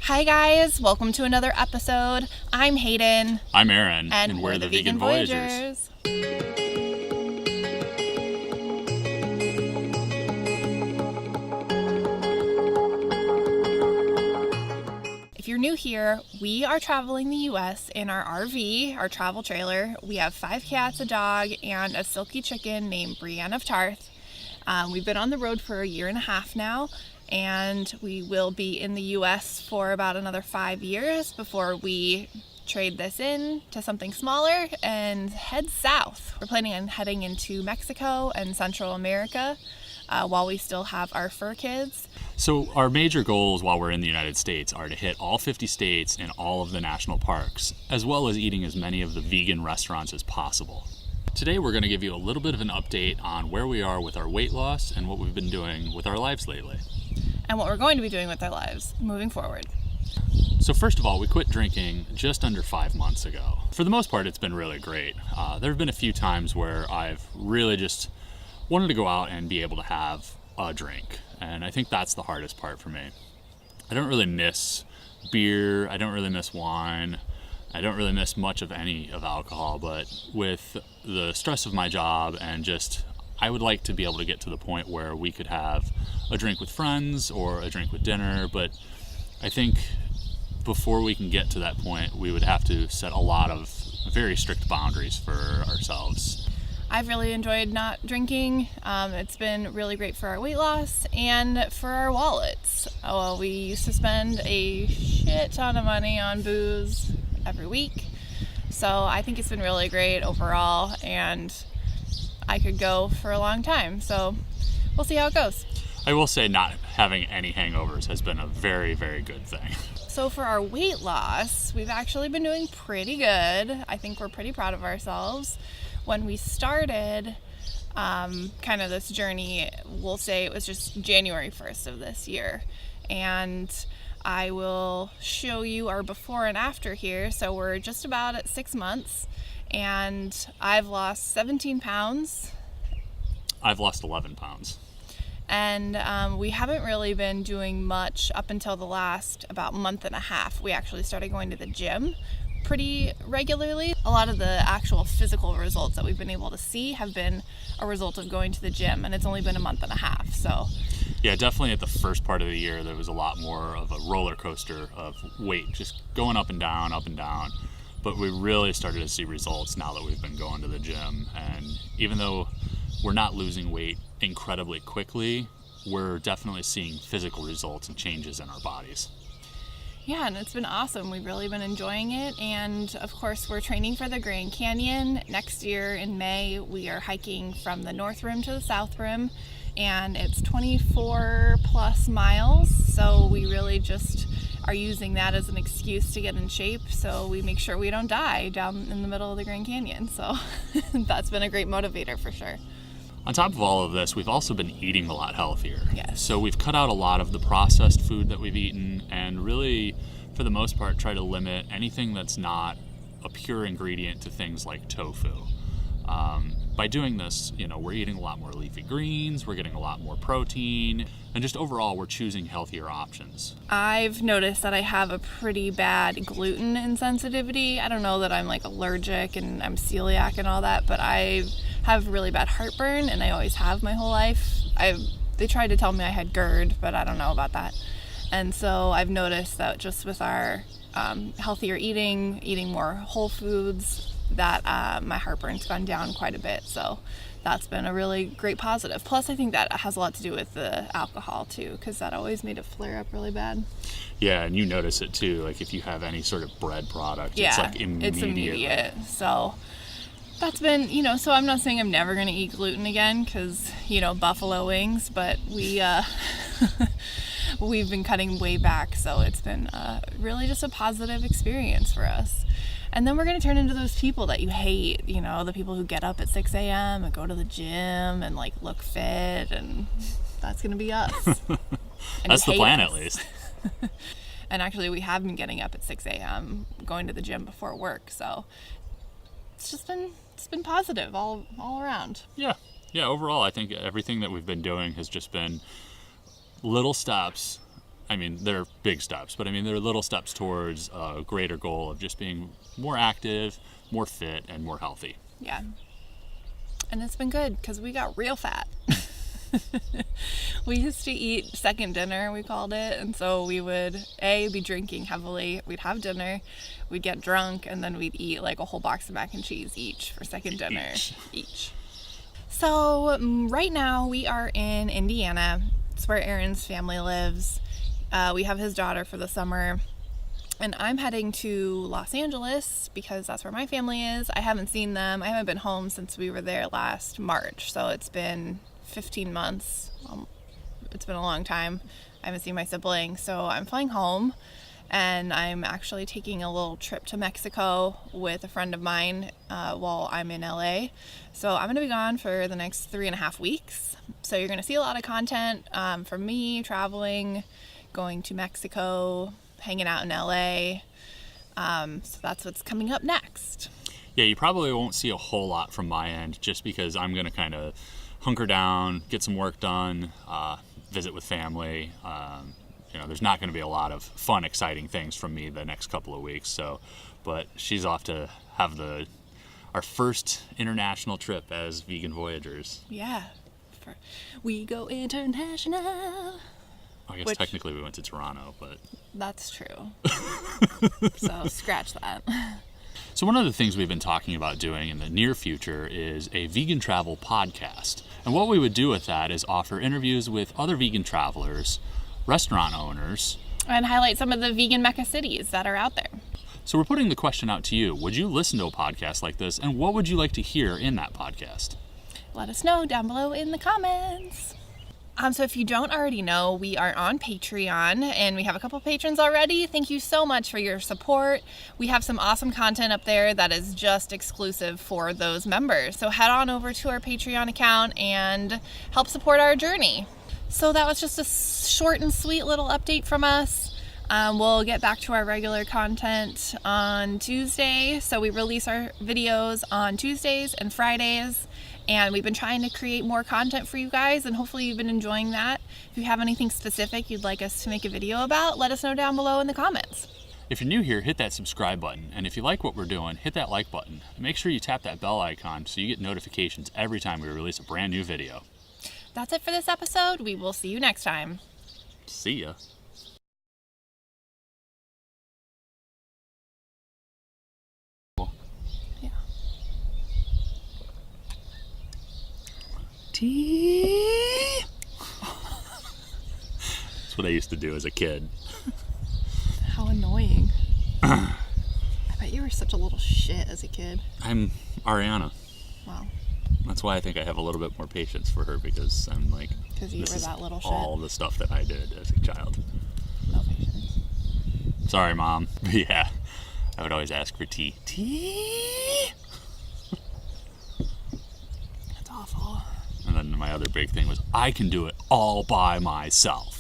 Hi guys, welcome to another episode. I'm Hayden. I'm Aaron, and we're the Vegan Voyagers. If you're new here, we are traveling the U.S. in our RV, our travel trailer. We have 5 cats, a dog, and a silky chicken named Brienne of Tarth. We've been on the road for a year and a half now, and we will be in the U.S. for about another 5 years before we trade this in to something smaller and head south. We're planning on heading into Mexico and Central America while we still have our fur kids. So our major goals while we're in the United States are to hit all 50 states and all of the national parks, as well as eating as many of the vegan restaurants as possible. Today we're going to give you a little bit of an update on where we are with our weight loss and what we've been doing with our lives lately. And what we're going to be doing with our lives moving forward. So first of all, we quit drinking just under 5 months ago. For the most part, it's been really great. There have been a few times where I've really just wanted to go out and be able to have a drink. And I think that's the hardest part for me. I don't really miss beer. I don't really miss wine. I don't really miss much of any of alcohol, but with the stress of my job and just, I would like to be able to get to the point where we could have a drink with friends or a drink with dinner. But I think before we can get to that point, we would have to set a lot of very strict boundaries for ourselves. I've really enjoyed not drinking. It's been really great for our weight loss and for our wallets. We used to spend a shit ton of money on booze every week. So I think it's been really great overall, and I could go for a long time. So we'll see how it goes. I will say not having any hangovers has been a very, very good thing. So for our weight loss, we've actually been doing pretty good. I think we're pretty proud of ourselves. When we started kind of this journey, we'll say it was just January 1st of this year. And I will show you our before and after here. So we're just about at 6 months, and I've lost 17 pounds. I've lost 11 pounds. And we haven't really been doing much up until the last about month and a half. We actually started going to the gym pretty regularly. A lot of the actual physical results that we've been able to see have been a result of going to the gym, and it's only been a month and a half. So yeah, definitely at the first part of the year there was a lot more of a roller coaster of weight just going up and down, but we really started to see results now that we've been going to the gym. And even though we're not losing weight incredibly quickly, we're definitely seeing physical results and changes in our bodies. Yeah, and it's been awesome. We've really been enjoying it. And of course, we're training for the Grand Canyon. Next year in May, we are hiking from the North Rim to the South Rim, and it's 24 plus miles. So we really just are using that as an excuse to get in shape, so we make sure we don't die down in the middle of the Grand Canyon. So that's been a great motivator for sure. On top of all of this, we've also been eating a lot healthier. Yes. So we've cut out a lot of the processed food that we've eaten, and really, for the most part, try to limit anything that's not a pure ingredient to things like tofu. By doing this, we're eating a lot more leafy greens, we're getting a lot more protein, and just overall, we're choosing healthier options. I've noticed that I have a pretty bad gluten insensitivity. I don't know that I'm like allergic and I'm celiac and all that, but I have really bad heartburn, and I always have my whole life. They tried to tell me I had GERD, but I don't know about that. And so I've noticed that just with our healthier eating more whole foods, that my heartburn's gone down quite a bit. So that's been a really great positive. Plus, I think that has a lot to do with the alcohol too, because that always made it flare up really bad. Yeah, and you notice it too. Like if you have any sort of bread product, it's like immediate. It's immediate. So that's been, so I'm not saying I'm never going to eat gluten again, because, buffalo wings, but we've been cutting way back. So it's been really just a positive experience for us. And then we're going to turn into those people that you hate, the people who get up at 6 a.m. and go to the gym and look fit, and that's going to be us. That's the plan, at least. And actually, we have been getting up at 6 a.m. going to the gym before work, so it's been positive all around. Yeah, overall, I think everything that we've been doing has just been little steps I mean, they're big steps, but I mean, they're little steps towards a greater goal of just being more active, more fit, and more healthy. Yeah. And it's been good because we got real fat. We used to eat second dinner, we called it. And so we would, be drinking heavily. We'd have dinner, we'd get drunk, and then we'd eat like a whole box of mac and cheese each for second dinner. Each. So right now we are in Indiana. It's where Aaron's family lives. We have his daughter for the summer. And I'm heading to Los Angeles because that's where my family is. I haven't seen them. I haven't been home since we were there last March. So it's been 15 months. It's been a long time. I haven't seen my siblings. So I'm flying home, and I'm actually taking a little trip to Mexico with a friend of mine while I'm in LA. So I'm going to be gone for the next 3.5 weeks. So you're going to see a lot of content from me traveling, going to Mexico, hanging out in LA. So that's what's coming up next. Yeah, you probably won't see a whole lot from my end just because I'm going to kind of hunker down, get some work done, visit with family. There's not going to be a lot of fun, exciting things from me the next couple of weeks. So, but she's off to have our first international trip as vegan Voyagers. Yeah. We go international. I guess technically we went to Toronto, but... That's true. So scratch that. So one of the things we've been talking about doing in the near future is a vegan travel podcast. And what we would do with that is offer interviews with other vegan travelers, restaurant owners, and highlight some of the vegan mecca cities that are out there. So we're putting the question out to you. Would you listen to a podcast like this? And what would you like to hear in that podcast? Let us know down below in the comments. So if you don't already know, we are on Patreon, and we have a couple patrons already. Thank you so much for your support. We have some awesome content up there that is just exclusive for those members. So head on over to our Patreon account and help support our journey. So that was just a short and sweet little update from us. We'll get back to our regular content on Tuesday. So we release our videos on Tuesdays and Fridays. And we've been trying to create more content for you guys, and hopefully you've been enjoying that. If you have anything specific you'd like us to make a video about, let us know down below in the comments. If you're new here, hit that subscribe button. And if you like what we're doing, hit that like button. Make sure you tap that bell icon so you get notifications every time we release a brand new video. That's it for this episode. We will see you next time. See ya. Tea. That's what I used to do as a kid. How annoying. I bet you were such a little shit as a kid. I'm Ariana. Wow. That's why I think I have a little bit more patience for her, because I'm like, because you were that little shit. All the stuff that I did as a child. No patience. Sorry, Mom. But yeah, I would always ask for tea. Tea? That's awful. And then my other big thing was, I can do it all by myself.